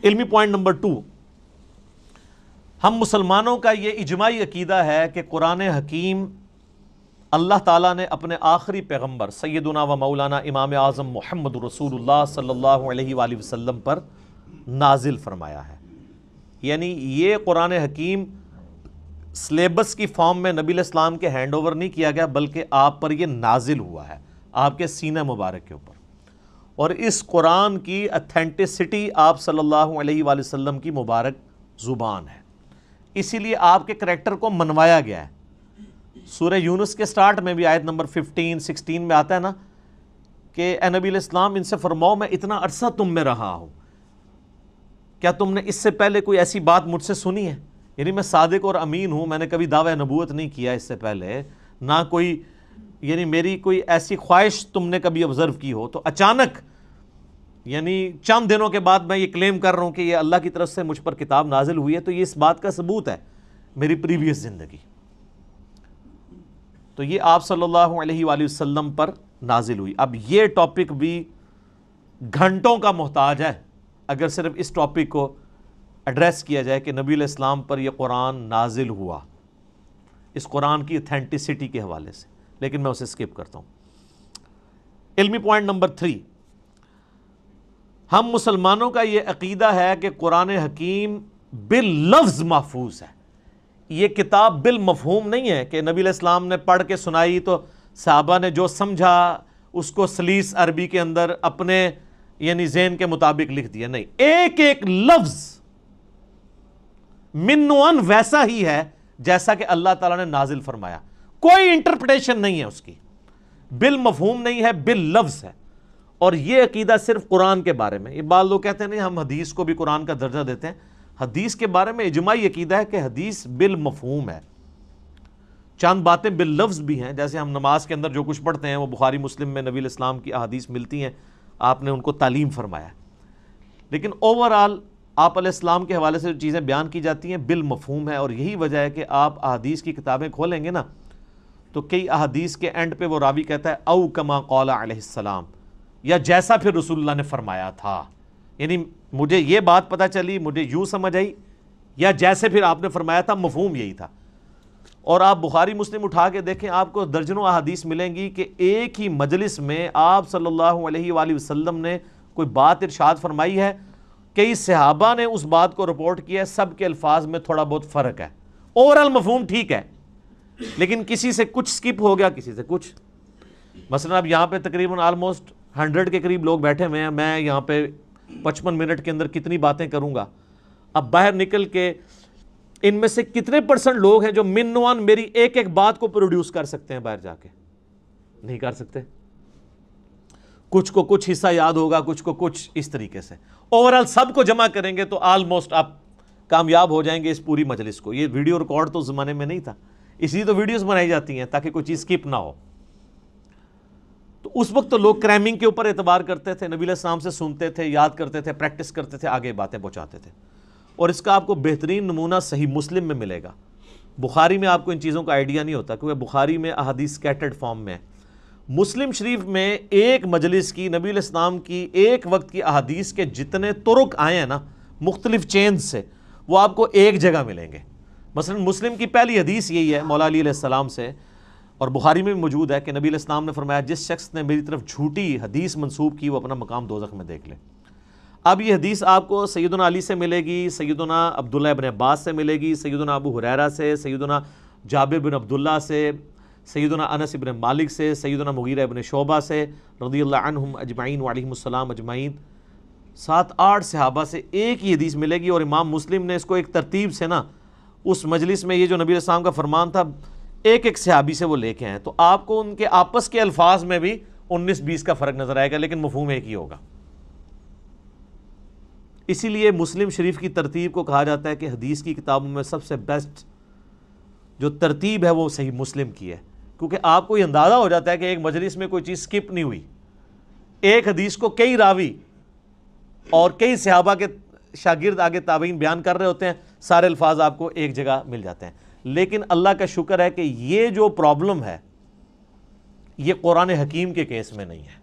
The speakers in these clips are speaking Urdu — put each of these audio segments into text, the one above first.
علمی پوائنٹ نمبر 2، ہم مسلمانوں کا یہ اجماعی عقیدہ ہے کہ قرآن حکیم اللہ تعالیٰ نے اپنے آخری پیغمبر سیدنا و مولانا امام اعظم محمد رسول اللہ صلی اللہ علیہ وآلہ وسلم پر نازل فرمایا ہے۔ یعنی یہ قرآن حکیم سلیبس کی فارم میں نبی علیہ السلام کے ہینڈ اوور نہیں کیا گیا، بلکہ آپ پر یہ نازل ہوا ہے، آپ کے سینہ مبارک کے اوپر، اور اس قرآن کی اتھینٹسٹی آپ صلی اللہ علیہ وآلہ وسلم کی مبارک زبان ہے، اسی لیے آپ کے کریکٹر کو منوایا گیا ہے۔ سورہ یونس کے سٹارٹ میں بھی آیت نمبر 15-16 میں آتا ہے نا کہ اے نبی علیہ السلام ان سے فرماؤ میں اتنا عرصہ تم میں رہا ہوں، کیا تم نے اس سے پہلے کوئی ایسی بات مجھ سے سنی ہے؟ یعنی میں صادق اور امین ہوں، میں نے کبھی دعویٰ نبوت نہیں کیا اس سے پہلے، نہ کوئی یعنی میری کوئی ایسی خواہش تم نے کبھی آبزرو کی ہو، تو اچانک یعنی چند دنوں کے بعد میں یہ کلیم کر رہا ہوں کہ یہ اللہ کی طرف سے مجھ پر کتاب نازل ہوئی ہے، تو یہ اس بات کا ثبوت ہے میری پریویس زندگی۔ تو یہ آپ صلی اللہ علیہ وآلہ وسلم پر نازل ہوئی۔ اب یہ ٹاپک بھی گھنٹوں کا محتاج ہے اگر صرف اس ٹاپک کو ایڈریس کیا جائے کہ نبی علیہ السلام پر یہ قرآن نازل ہوا، اس قرآن کی اتھینٹسٹی کے حوالے سے، لیکن میں اسے سکپ کرتا ہوں۔ علمی پوائنٹ نمبر 3، ہم مسلمانوں کا یہ عقیدہ ہے کہ قرآن حکیم باللفظ محفوظ ہے۔ یہ کتاب بالمفہوم نہیں ہے کہ نبی علیہ السلام نے پڑھ کے سنائی تو صحابہ نے جو سمجھا اس کو سلیس عربی کے اندر اپنے یعنی ذہن کے مطابق لکھ دیا، نہیں، ایک ایک لفظ من و عن ویسا ہی ہے جیسا کہ اللہ تعالیٰ نے نازل فرمایا، کوئی انٹرپریٹیشن نہیں ہے اس کی، بالمفہوم نہیں ہے، باللفظ ہے۔ اور یہ عقیدہ صرف قرآن کے بارے میں، یہ بعض لوگ کہتے ہیں نہیں ہم حدیث کو بھی قرآن کا درجہ دیتے ہیں، حدیث کے بارے میں اجماعی عقیدہ ہے کہ حدیث بالمفہوم ہے، چند باتیں باللفظ بھی ہیں، جیسے ہم نماز کے اندر جو کچھ پڑھتے ہیں وہ بخاری مسلم میں نبی علیہ السلام کی احادیث ملتی ہیں، آپ نے ان کو تعلیم فرمایا ہے، لیکن اوورآل آپ علیہ السلام کے حوالے سے جو چیزیں بیان کی جاتی ہیں بالمفہوم ہے۔ اور یہی وجہ ہے کہ آپ احادیث کی کتابیں کھولیں گے نا تو کئی احادیث کے اینڈ پہ وہ راوی کہتا ہے او کما قال علیہ السلام، یا جیسا پھر رسول اللہ نے فرمایا تھا، یعنی مجھے یہ بات پتہ چلی، مجھے یوں سمجھ آئی، یا جیسے پھر آپ نے فرمایا تھا، مفہوم یہی تھا۔ اور آپ بخاری مسلم اٹھا کے دیکھیں، آپ کو درجنوں احادیث ملیں گی کہ ایک ہی مجلس میں آپ صلی اللہ علیہ وآلہ وسلم نے کوئی بات ارشاد فرمائی ہے، کئی صحابہ نے اس بات کو رپورٹ کیا ہے، سب کے الفاظ میں تھوڑا بہت فرق ہے، اوورال مفہوم ٹھیک ہے، لیکن کسی سے کچھ سکپ ہو گیا، کسی سے کچھ۔ مثلا اب یہاں پہ تقریباً آلموسٹ 100 کے قریب لوگ بیٹھے ہوئے ہیں، میں یہاں پہ 55 منٹ کے اندر کتنی باتیں کروں گا؟ اب باہر نکل کے ان میں سے کتنے پرسنٹ لوگ ہیں جو منوان میری ایک ایک بات کو پروڈیوس کر سکتے ہیں؟ باہر جا کے نہیں کر سکتے، کچھ کو کچھ حصہ یاد ہوگا، کچھ کو کچھ، اس طریقے سے اوورال سب کو جمع کریں گے تو آلموسٹ آپ کامیاب ہو جائیں گے اس پوری مجلس کو۔ یہ ویڈیو ریکارڈ تو زمانے میں نہیں تھا، اس لیے تو ویڈیوز بنائی جاتی ہیں تاکہ کوئی چیز سکپ نہ ہو۔ تو اس وقت تو لوگ کریمنگ کے اوپر اعتبار کرتے تھے، نبی علیہ السلام سے سنتے تھے، یاد کرتے تھے، پریکٹس کرتے تھے، آگے باتیں پہنچاتے تھے۔ اور اس کا آپ کو بہترین نمونہ صحیح مسلم میں ملے گا۔ بخاری میں آپ کو ان چیزوں کا آئیڈیا نہیں ہوتا کیونکہ بخاری میں احادیث سکیٹرڈ فارم میں ہے۔ مسلم شریف میں ایک مجلس کی نبی علیہ السلام کی ایک وقت کی احادیث کے جتنے طرق آئے ہیں نا مختلف چینز سے، وہ آپ کو ایک جگہ ملیں گے۔ مثلا مسلم کی پہلی حدیث یہی ہے مولا علی علیہ السلام سے، اور بخاری میں بھی موجود ہے کہ نبی علیہ السلام نے فرمایا جس شخص نے میری طرف جھوٹی حدیث منسوب کی وہ اپنا مقام دوزخ میں دیکھ لے۔ اب یہ حدیث آپ کو سیدنا علی سے ملے گی، سیدنا عبداللہ ابن عباس سے ملے گی، سیدنا ابو ہریرہ سے، سیدنا جابر بن عبداللہ سے، سیدنا انس ابن مالک سے، سیدنا مغیرہ ابن شعبہ سے رضی اللہ عنہم اجمعین وعلیہم السلام اجمعین، 7-8 صحابہ سے ایک ہی حدیث ملے گی۔ اور امام مسلم نے اس کو ایک ترتیب سے نا اس مجلس میں یہ جو نبی علیہ السلام کا فرمان تھا ایک ایک صحابی سے وہ لے کے ہیں، تو آپ کو ان کے آپس کے الفاظ میں بھی 19-20 کا فرق نظر آئے گا، لیکن مفہوم ایک ہی ہوگا۔ اسی لیے مسلم شریف کی ترتیب کو کہا جاتا ہے کہ حدیث کی کتابوں میں سب سے بیسٹ جو ترتیب ہے وہ صحیح مسلم کی ہے، کیونکہ آپ کو یہ اندازہ ہو جاتا ہے کہ ایک مجلس میں کوئی چیز سکپ نہیں ہوئی، ایک حدیث کو کئی راوی اور کئی صحابہ کے شاگرد آگے تابعین بیان کر رہے ہوتے ہیں، سارے الفاظ آپ کو ایک جگہ مل جاتے ہیں۔ لیکن اللہ کا شکر ہے کہ یہ جو پرابلم ہے یہ قرآن حکیم کے کیس میں نہیں ہے۔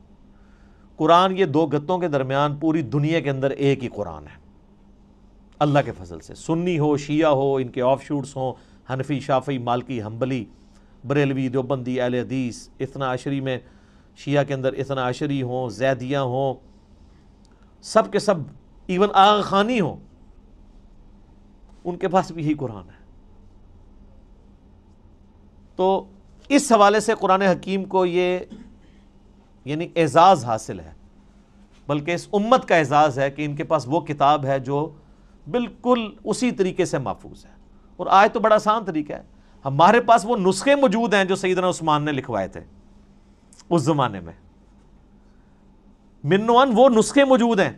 قرآن یہ دو گتوں کے درمیان پوری دنیا کے اندر ایک ہی قرآن ہے، اللہ کے فضل سے، سنی ہو، شیعہ ہو، ان کے آف شوٹس ہوں، حنفی، شافعی، مالکی، حنبلی، بریلوی، دیوبندی، اہل حدیث، اثنا عشری میں شیعہ کے اندر اثنا عشری ہوں، زیدیہ ہوں، سب کے سب، ایون آغا خانی ہوں، ان کے پاس بھی یہی قرآن ہے۔ تو اس حوالے سے قرآن حکیم کو یہ یعنی اعزاز حاصل ہے، بلکہ اس امت کا اعزاز ہے کہ ان کے پاس وہ کتاب ہے جو بالکل اسی طریقے سے محفوظ ہے۔ اور آج تو بڑا آسان طریقہ ہے، ہمارے پاس وہ نسخے موجود ہیں جو سیدنا عثمان نے لکھوائے تھے اس زمانے میں، من وان وہ نسخے موجود ہیں۔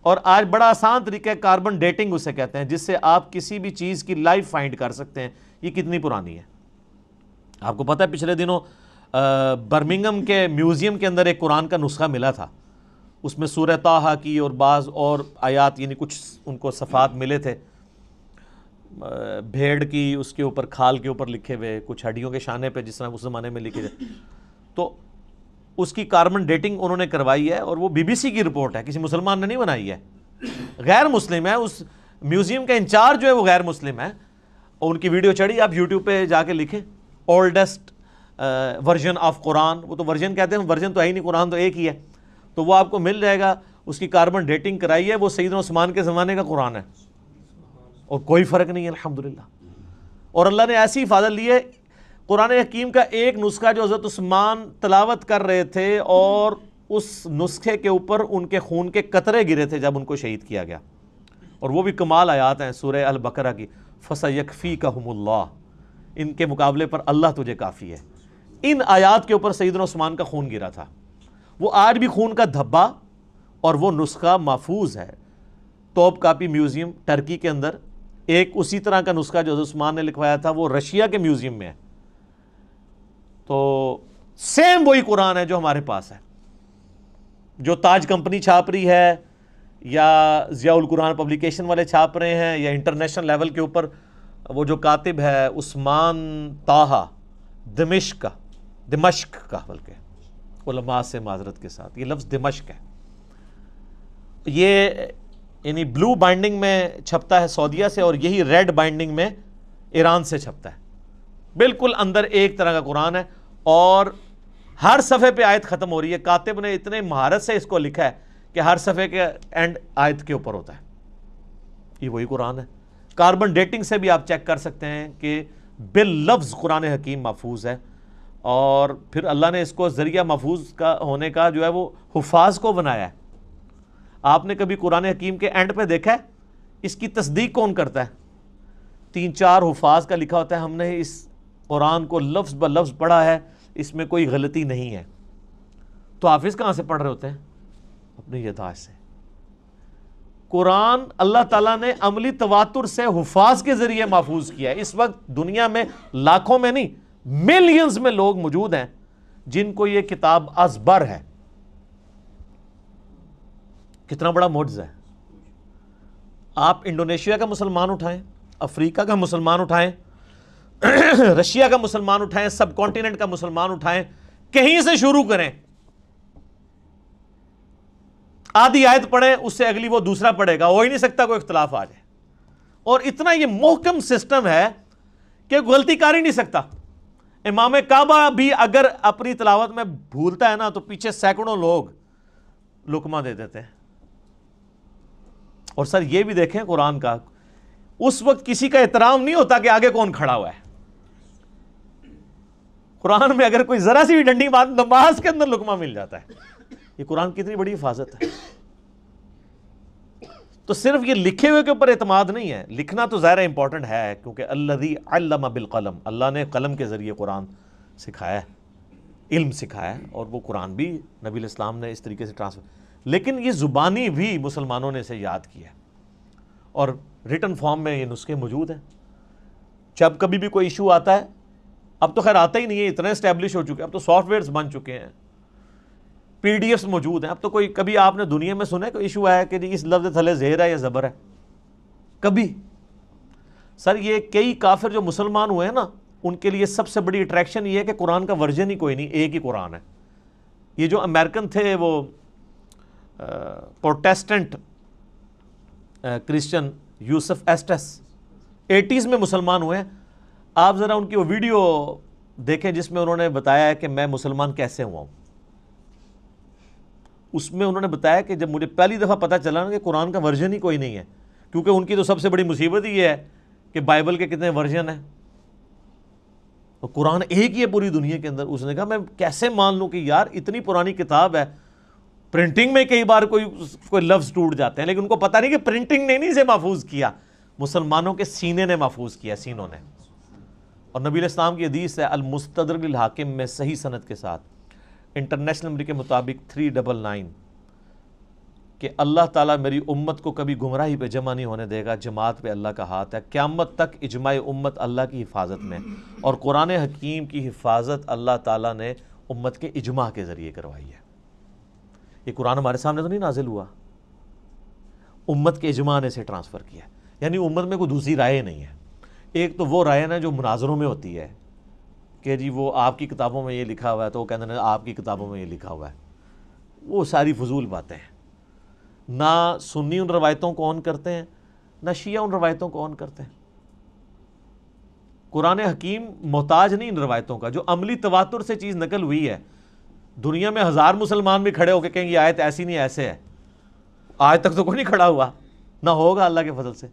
اور آج بڑا آسان طریقہ ہے، کاربن ڈیٹنگ اسے کہتے ہیں، جس سے آپ کسی بھی چیز کی لائف فائنڈ کر سکتے ہیں یہ کتنی پرانی ہے۔ آپ کو پتہ ہے پچھلے دنوں برمنگھم کے میوزیم کے اندر ایک قرآن کا نسخہ ملا تھا، اس میں سورہ طٰہٰ کی اور بعض اور آیات یعنی کچھ ان کو صفحات ملے تھے، بھیڑ کی اس کے اوپر کھال کے اوپر لکھے ہوئے، کچھ ہڈیوں کے شانے پہ جس طرح اس زمانے میں لکھے تھے، تو اس کی کاربن ڈیٹنگ انہوں نے کروائی ہے، اور وہ بی بی سی کی رپورٹ ہے، کسی مسلمان نے نہیں بنائی ہے، غیر مسلم ہے، اس میوزیم کا انچارج جو ہے وہ غیر مسلم ہے، اور ان کی ویڈیو چڑھی، آپ یوٹیوب پہ جا کے لکھیں اولڈسٹ ورژن آف قرآن، وہ تو ورژن کہتے ہیں، ورژن تو ہے ہی نہیں، قرآن تو ایک ہی ہے، تو وہ آپ کو مل جائے گا، اس کی کاربن ڈیٹنگ کرائی ہے، وہ سیدنا عثمان کے زمانے کا قرآن ہے، اور کوئی فرق نہیں ہے الحمدللہ۔ اور اللہ نے ایسی حفاظت لی ہے، قرآن حکیم کا ایک نسخہ جو حضرت عثمان تلاوت کر رہے تھے، اور اس نسخے کے اوپر ان کے خون کے قطرے گرے تھے جب ان کو شہید کیا گیا، اور وہ بھی کمال آیات ہیں سورہ البقرہ کی، فَسَيَكْفِيكَهُمُ اللَّهُ، ان کے مقابلے پر اللہ تجھے کافی ہے۔ ان آیات کے اوپر سیدنا عثمان کا خون گرا تھا، وہ آج بھی خون کا دھبا، اور وہ نسخہ محفوظ ہے توپ کاپی میوزیم ٹرکی کے اندر۔ ایک اسی طرح کا نسخہ جو حضرت عثمان نے لکھوایا تھا وہ رشیا کے میوزیم میں ہے، تو سیم وہی قرآن ہے جو ہمارے پاس ہے، جو تاج کمپنی چھاپ رہی ہے، یا ضیاء القرآن پبلیکیشن والے چھاپ رہے ہیں، یا انٹرنیشنل لیول کے اوپر وہ جو کاتب ہے عثمان طٰہٰ دمشق کا، بلکہ علماء سے معذرت کے ساتھ یہ لفظ دمشق ہے، یہ یعنی بلو بائنڈنگ میں چھپتا ہے سعودیہ سے، اور یہی ریڈ بائنڈنگ میں ایران سے چھپتا ہے، بالکل اندر ایک طرح کا قرآن ہے، اور ہر صفحے پہ آیت ختم ہو رہی ہے، کاتب نے اتنے مہارت سے اس کو لکھا ہے کہ ہر صفحے کے اینڈ آیت کے اوپر ہوتا ہے، یہ وہی قرآن ہے۔ کاربن ڈیٹنگ سے بھی آپ چیک کر سکتے ہیں کہ باللفظ قرآن حکیم محفوظ ہے، اور پھر اللہ نے اس کو ذریعہ محفوظ کا ہونے کا جو ہے وہ حفاظ کو بنایا ہے۔ آپ نے کبھی قرآن حکیم کے اینڈ پہ دیکھا ہے اس کی تصدیق کون کرتا ہے؟ 3-4 حفاظ کا لکھا ہوتا ہے ہم نے اس قرآن کو لفظ بہ لفظ پڑھا ہے، اس میں کوئی غلطی نہیں ہے۔ تو حافظ کہاں سے پڑھ رہے ہوتے ہیں؟ اپنی یادداشت سے۔ قرآن اللہ تعالیٰ نے عملی تواتر سے حفاظ کے ذریعے محفوظ کیا ہے۔ اس وقت دنیا میں لاکھوں میں نہیں، ملینز میں لوگ موجود ہیں جن کو یہ کتاب ازبر ہے۔ کتنا بڑا معجزہ ہے۔ آپ انڈونیشیا کا مسلمان اٹھائیں، افریقہ کا مسلمان اٹھائیں، رشیا کا مسلمان اٹھائیں، سب کانٹیننٹ کا مسلمان اٹھائیں، کہیں سے شروع کریں، آدھی آیت پڑھیں، اس سے اگلی وہ دوسرا پڑھے گا، ہو ہی نہیں سکتا کوئی اختلاف آ جائے۔ اور اتنا یہ محکم سسٹم ہے کہ غلطی کر ہی نہیں سکتا۔ امام کعبہ بھی اگر اپنی تلاوت میں بھولتا ہے نا تو پیچھے سینکڑوں لوگ لقمہ دے دیتے ہیں۔ اور سر یہ بھی دیکھیں قرآن کا، اس وقت کسی کا احترام نہیں ہوتا کہ آگے کون کھڑا ہوا ہے۔ قرآن میں اگر کوئی ذرا سی بھی ڈنڈی بات، نماز کے اندر لقمہ مل جاتا ہے۔ یہ قرآن کی اتنی بڑی حفاظت ہے۔ تو صرف یہ لکھے ہوئے کے اوپر اعتماد نہیں ہے، لکھنا تو ظاہر امپورٹنٹ ہے، کیونکہ الذی علم بالقلم، اللہ نے قلم کے ذریعے قرآن سکھایا ہے، علم سکھایا ہے، اور وہ قرآن بھی نبی علیہ السلام نے اس طریقے سے ٹرانسفر، لیکن یہ زبانی بھی مسلمانوں نے اسے یاد کیا ہے، اور ریٹن فارم میں یہ نسخے موجود ہیں۔ جب کبھی بھی کوئی ایشو آتا ہے، اب تو خیر آتا ہی نہیں ہے، اتنے اسٹیبلش ہو چکے ہیں، اب تو سافٹ ویئرز بن چکے ہیں، پی ڈی ایفs موجود ہیں۔ اب تو کوئی کبھی آپ نے دنیا میں سنا ہے کوئی ایشو آیا کہ جی اس لفظ تھلے زیر ہے یا زبر ہے؟ کبھی؟ سر یہ کئی کافر جو مسلمان ہوئے ہیں نا، ان کے لیے سب سے بڑی اٹریکشن یہ ہے کہ قرآن کا ورژن ہی کوئی نہیں، ایک ہی قرآن ہے۔ یہ جو امریکن تھے وہ پروٹیسٹنٹ کرسچن یوسف ایسٹس 80s میں مسلمان ہوئے ہیں. آپ ذرا ان کی وہ ویڈیو دیکھیں جس میں انہوں نے بتایا ہے کہ میں مسلمان کیسے ہوا ہوں. اس میں انہوں نے بتایا کہ جب مجھے پہلی دفعہ پتہ چلا نا کہ قرآن کا ورژن ہی کوئی نہیں ہے، کیونکہ ان کی تو سب سے بڑی مصیبت ہی یہ ہے کہ بائبل کے کتنے ورژن ہیں، تو قرآن ایک ہی ہے پوری دنیا کے اندر. اس نے کہا میں کیسے مان لوں کہ یار اتنی پرانی کتاب ہے، پرنٹنگ میں کئی بار کوئی لفظ ٹوٹ جاتے ہیں، لیکن ان کو پتہ نہیں کہ پرنٹنگ نے نہیں اسے محفوظ کیا، مسلمانوں کے سینے نے محفوظ کیا، سینوں نے. اور نبی علیہ السلام کی حدیث ہے المستدرک للحاکم میں صحیح سند کے ساتھ، انٹرنیشنل نمبر کے مطابق 399، کہ اللہ تعالیٰ میری امت کو کبھی گمراہی پہ جمع نہیں ہونے دے گا، جماعت پہ اللہ کا ہاتھ ہے، قیامت تک اجماع امت اللہ کی حفاظت میں. اور قرآن حکیم کی حفاظت اللہ تعالیٰ نے امت کے اجماع کے ذریعے کروائی ہے. یہ قرآن ہمارے سامنے تو نہیں نازل ہوا، امت کے اجماع نے اسے ٹرانسفر کیا. یعنی امت میں کوئی دوسری رائے نہیں ہے. ایک تو وہ رائے نا جو مناظروں میں ہوتی ہے کہ جی وہ آپ کی کتابوں میں یہ لکھا ہوا ہے تو وہ کہتے ہیں آپ کی کتابوں میں یہ لکھا ہوا ہے. وہ ساری فضول باتیں ہیں. نہ سنی ان روایتوں کو آن کرتے ہیں، نہ شیعہ ان روایتوں کو آن کرتے ہیں. قرآن حکیم محتاج نہیں ان روایتوں کا. جو عملی تواتر سے چیز نقل ہوئی ہے، دنیا میں 1000 مسلمان بھی کھڑے ہو کے کہیں یہ آیت ایسی نہیں ایسے ہے، آج تک تو کوئی نہیں کھڑا ہوا، نہ ہوگا اللہ کے فضل سے.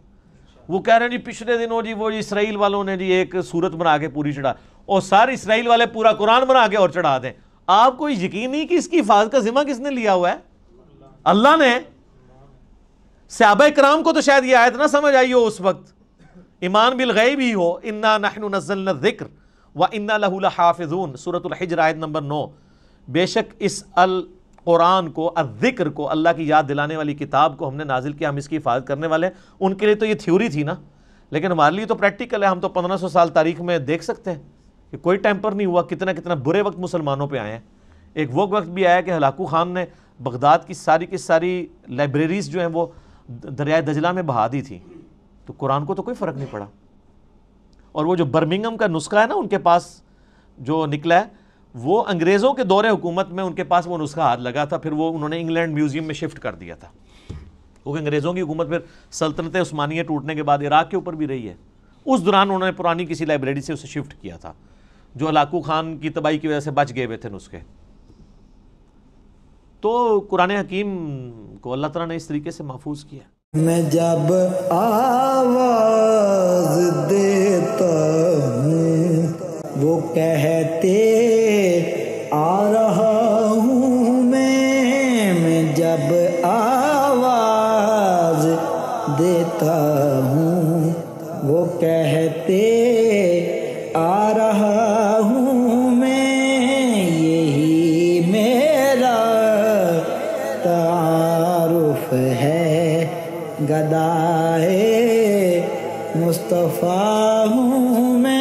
وہ کہہ رہے ہیں جی پچھلے دنوں جی وہ اسرائیل والوں نے جی ایک صورت بنا کے پوری چڑھا، اور سارے اسرائیل والے پورا قرآن بنا کے اور چڑھا دیں. آپ کو یقین نہیں کہ اس کی حفاظت کا ذمہ کس نے لیا ہوا ہے؟ اللہ نے. صحابہ کرام کو تو شاید یہ آیت نہ سمجھ آئی ہو اس وقت، ایمان بالغیب ہی ہو، انا نحن نزلنا الذکر وانا لہ لحافظون، سورۃ الحجر آیت نمبر 9. بے شک اس القرآن کو، الذکر کو، اللہ کی یاد دلانے والی کتاب کو ہم نے نازل کیا، ہم اس کی حفاظت کرنے والے ہیں. ان کے لیے تو یہ تھیوری تھی نا، لیکن ہمارے لیے تو پریکٹیکل ہے. ہم تو 1500 سال تاریخ میں دیکھ سکتے ہیں کہ کوئی ٹیمپر نہیں ہوا. کتنا کتنا برے وقت مسلمانوں پہ آئے ہیں. ایک وہ وقت بھی آیا کہ ہلاکو خان نے بغداد کی ساری لائبریریز جو ہیں وہ دریائے دجلہ میں بہا دی تھی، تو قرآن کو تو کوئی فرق نہیں پڑا. اور وہ جو برمنگھم کا نسخہ ہے نا ان کے پاس جو نکلا ہے، وہ انگریزوں کے دور حکومت میں ان کے پاس وہ نسخہ ہاتھ لگا تھا، پھر وہ انہوں نے انگلینڈ میوزیم میں شفٹ کر دیا تھا، کیونکہ انگریزوں کی حکومت پھر سلطنت عثمانیہ ٹوٹنے کے بعد عراق کے اوپر بھی رہی ہے. اس دوران انہوں نے پرانی کسی لائبریری سے اسے شفٹ کیا تھا، جو ہلاکو خان کی تباہی کی وجہ سے بچ گئے ہوئے تھے نسخے. تو قرآن حکیم کو اللہ تعالیٰ نے اس طریقے سے محفوظ کیا. میں جب آواز دیتا ہوں وہ کہتے آ رہا ہوں میں جب آواز دیتا ہوں وہ کہتے آ رہا ہوں میں، یہی میرا تعارف ہے، گدائے مصطفیٰ ہوں میں.